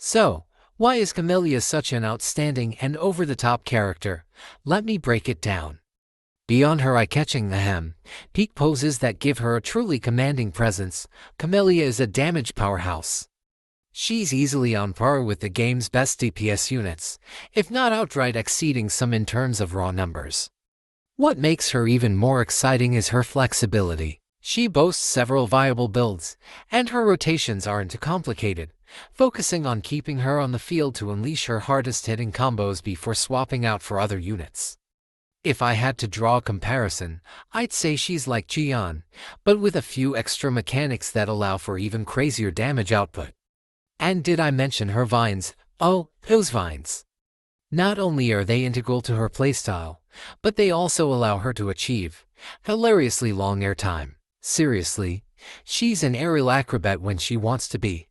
So, why is Camellya such an outstanding and over-the-top character? Let me break it down. Beyond her eye-catching peak poses that give her a truly commanding presence, Camellya is a damage powerhouse. She's easily on par with the game's best DPS units, if not outright exceeding some in terms of raw numbers. What makes her even more exciting is her flexibility. She boasts several viable builds, and her rotations aren't too complicated, focusing on keeping her on the field to unleash her hardest-hitting combos before swapping out for other units. If I had to draw a comparison, I'd say she's like Jian, but with a few extra mechanics that allow for even crazier damage output. And did I mention her vines? Oh, those vines! Not only are they integral to her playstyle, but they also allow her to achieve hilariously long airtime. Seriously, she's an aerial acrobat when she wants to be.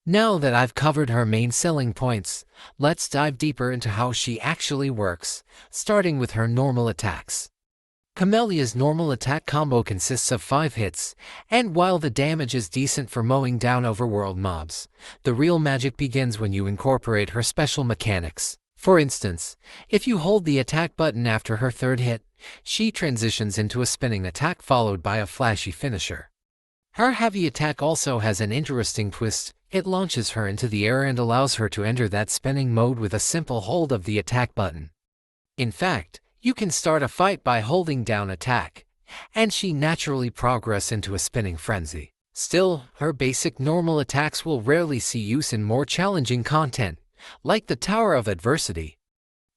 Now that I've covered her main selling points, let's dive deeper into how she actually works, starting with her normal attacks. Camellya's normal attack combo consists of 5 hits, and while the damage is decent for mowing down overworld mobs, the real magic begins when you incorporate her special mechanics. For instance, if you hold the attack button after her 3rd hit, she transitions into a spinning attack followed by a flashy finisher. Her heavy attack also has an interesting twist. It launches her into the air and allows her to enter that spinning mode with a simple hold of the attack button. In fact, you can start a fight by holding down attack, and she naturally progresses into a spinning frenzy. Still, her basic normal attacks will rarely see use in more challenging content, like the Tower of Adversity.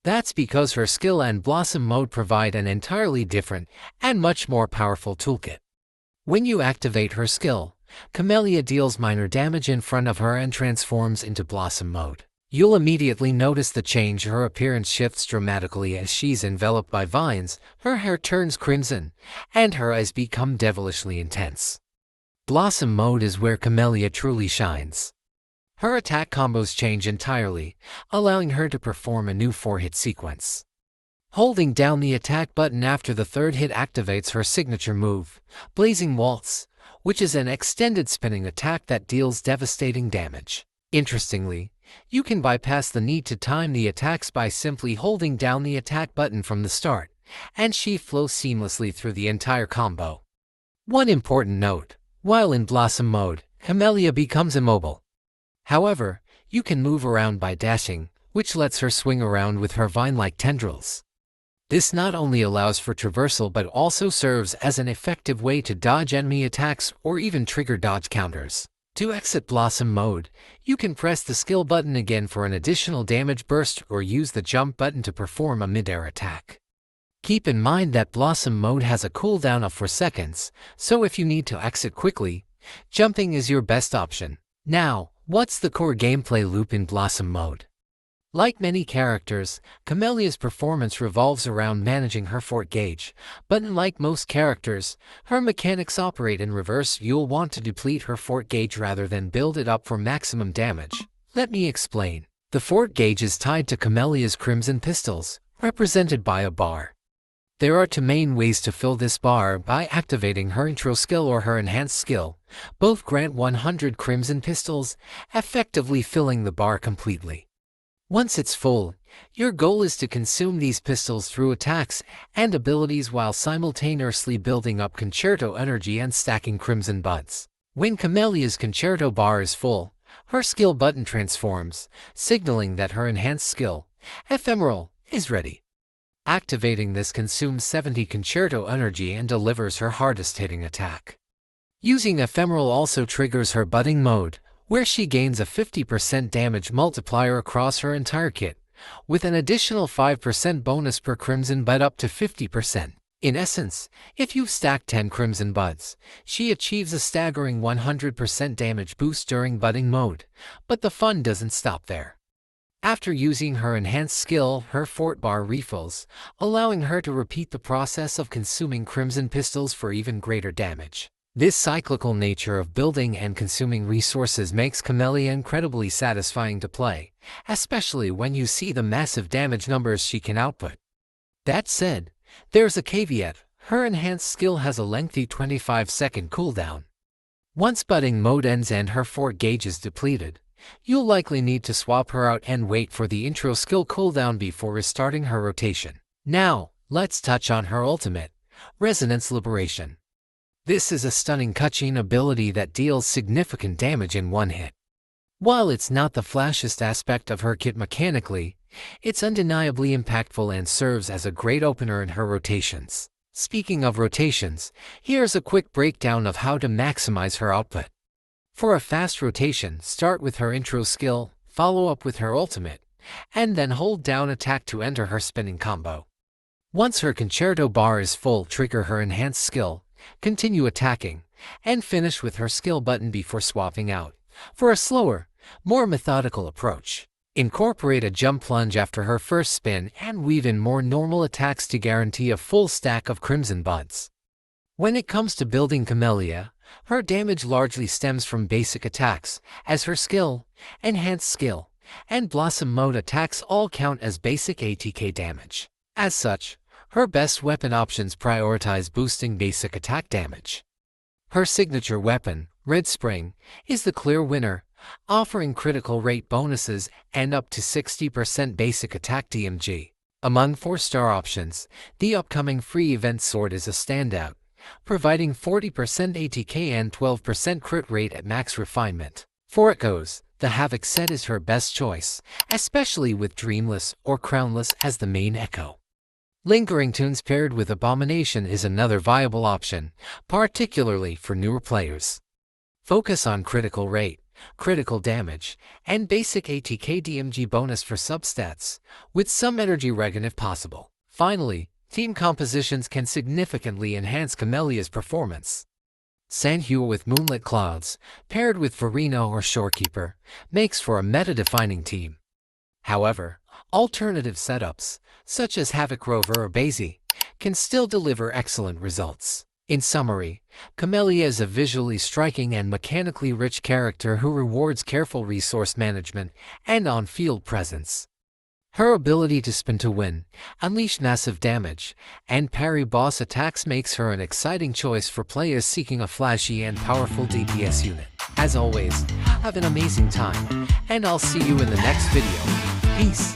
That's because her skill and Blossom mode provide an entirely different and much more powerful toolkit. When you activate her skill, Camellya deals minor damage in front of her and transforms into Blossom mode. You'll immediately notice the change. Her appearance shifts dramatically as she's enveloped by vines, her hair turns crimson, and her eyes become devilishly intense. Blossom mode is where Camellya truly shines. Her attack combos change entirely, allowing her to perform a new 4-hit sequence. Holding down the attack button after the 3rd hit activates her signature move, Blazing Waltz, which is an extended spinning attack that deals devastating damage. Interestingly, you can bypass the need to time the attacks by simply holding down the attack button from the start, and she flows seamlessly through the entire combo. One important note: while in Blossom mode, Camellya becomes immobile. However, you can move around by dashing, which lets her swing around with her vine-like tendrils. This not only allows for traversal but also serves as an effective way to dodge enemy attacks or even trigger dodge counters. To exit Blossom mode, you can press the skill button again for an additional damage burst or use the jump button to perform a mid-air attack. Keep in mind that Blossom mode has a cooldown of 4 seconds, so if you need to exit quickly, jumping is your best option. Now, what's the core gameplay loop in Blossom mode? Like many characters, Camellya's performance revolves around managing her fort gauge, but unlike most characters, her mechanics operate in reverse. You'll want to deplete her fort gauge rather than build it up for maximum damage. Let me explain. The fort gauge is tied to Camellya's Crimson Pistols, represented by a bar. There are 2 main ways to fill this bar: by activating her intro skill or her enhanced skill. Both grant 100 Crimson Pistols, effectively filling the bar completely. Once it's full, your goal is to consume these pistols through attacks and abilities while simultaneously building up concerto energy and stacking crimson buds. When Camellya's concerto bar is full, her skill button transforms, signaling that her enhanced skill, Ephemeral, is ready. Activating this consumes 70 concerto energy and delivers her hardest-hitting attack. Using Ephemeral also triggers her budding mode, where she gains a 50% damage multiplier across her entire kit, with an additional 5% bonus per crimson bud up to 50%. In essence, if you've stacked 10 crimson buds, she achieves a staggering 100% damage boost during budding mode, but the fun doesn't stop there. After using her enhanced skill, her fort bar refills, allowing her to repeat the process of consuming crimson pistols for even greater damage. This cyclical nature of building and consuming resources makes Camellya incredibly satisfying to play, especially when you see the massive damage numbers she can output. That said, there's a caveat: her enhanced skill has a lengthy 25-second cooldown. Once budding mode ends and her fort gauge is depleted, you'll likely need to swap her out and wait for the intro skill cooldown before restarting her rotation. Now, let's touch on her ultimate, Resonance Liberation. This is a stunning cutscene ability that deals significant damage in one hit. While it's not the flashiest aspect of her kit mechanically, it's undeniably impactful and serves as a great opener in her rotations. Speaking of rotations, here's a quick breakdown of how to maximize her output. For a fast rotation, start with her intro skill, follow up with her ultimate, and then hold down attack to enter her spinning combo. Once her concerto bar is full, trigger her enhanced skill, continue attacking, and finish with her skill button before swapping out. For a slower, more methodical approach, incorporate a jump plunge after her first spin and weave in more normal attacks to guarantee a full stack of Crimson Buds. When it comes to building Camellya, her damage largely stems from basic attacks, as her skill, enhanced skill, and Blossom Mode attacks all count as basic ATK damage. As such, her best weapon options prioritize boosting basic attack damage. Her signature weapon, Red Spring, is the clear winner, offering critical rate bonuses and up to 60% basic attack DMG. Among 4-star options, the upcoming free event sword is a standout, providing 40% ATK and 12% crit rate at max refinement. For Echoes, the Havoc set is her best choice, especially with Dreamless or Crownless as the main Echo. Lingering Tunes paired with Abomination is another viable option, particularly for newer players. Focus on critical rate, critical damage, and basic ATK DMG bonus for substats, with some energy regen if possible. Finally, team compositions can significantly enhance Camellya's performance. Sandhua with Moonlit Clouds, paired with Verino or Shorekeeper, makes for a meta-defining team. However, alternative setups, such as Havoc Rover or Basie, can still deliver excellent results. In summary, Camellya is a visually striking and mechanically rich character who rewards careful resource management and on-field presence. Her ability to spin to win, unleash massive damage, and parry boss attacks makes her an exciting choice for players seeking a flashy and powerful DPS unit. As always, have an amazing time, and I'll see you in the next video. Peace!